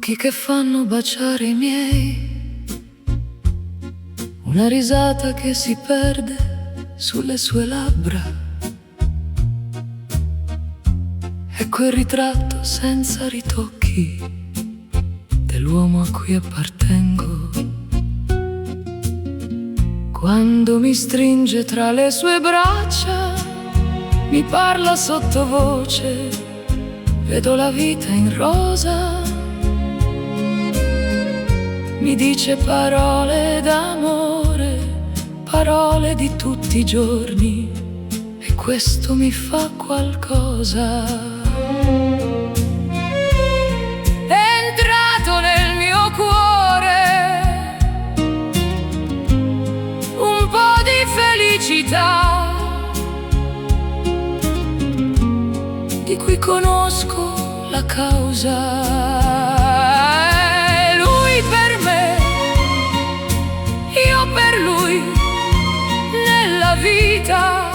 occhi che fanno baciare i miei, una risata che si perde sulle sue labbra, è quel ritratto senza ritocchi dell'uomo a cui appartengo. Quando mi stringe tra le sue braccia, mi parla sottovoce, vedo la vita in rosa. Mi dice parole d'amore, parole di tutti i giorni, e questo mi fa qualcosa. È entrato nel mio cuore un po' di felicità, di cui conosco la causa. Vita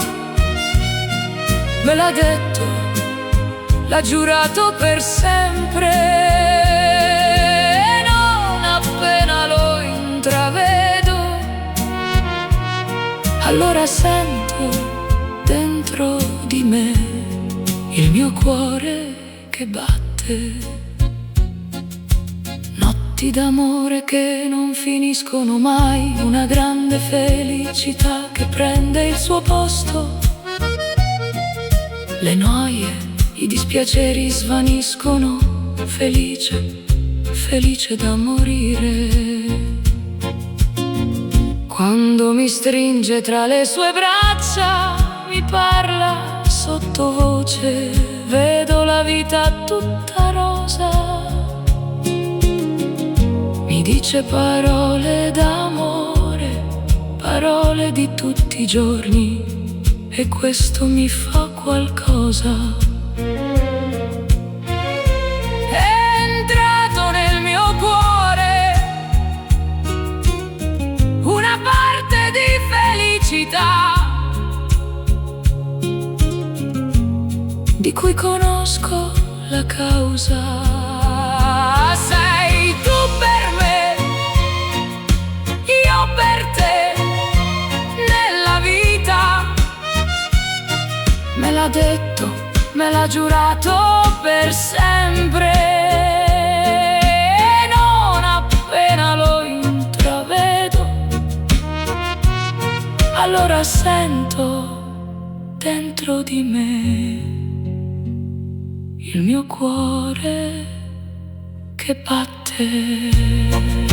me l'ha detto, l'ha giurato per sempre, e non appena lo intravedo, allora sento dentro di me il mio cuore che batte. Notti d'amore che non finiscono mai, una grande felicità che prende il suo posto. Le noie, i dispiaceri svaniscono, felice, felice da morire. Quando mi stringe tra le sue braccia, mi parla sottovoce, vedo la vita tutta rosa. Mi dice parole d'amore, parole di tutti i giorni, e questo mi fa qualcosa. È entrato nel mio cuore una parte di felicità, di cui conosco la causa. Sei tu per me, io per te, nella vita. Me l'ha detto, me l'ha giurato per sempre, e non appena lo intravedo, allora sento dentro di me il mio cuore che batte.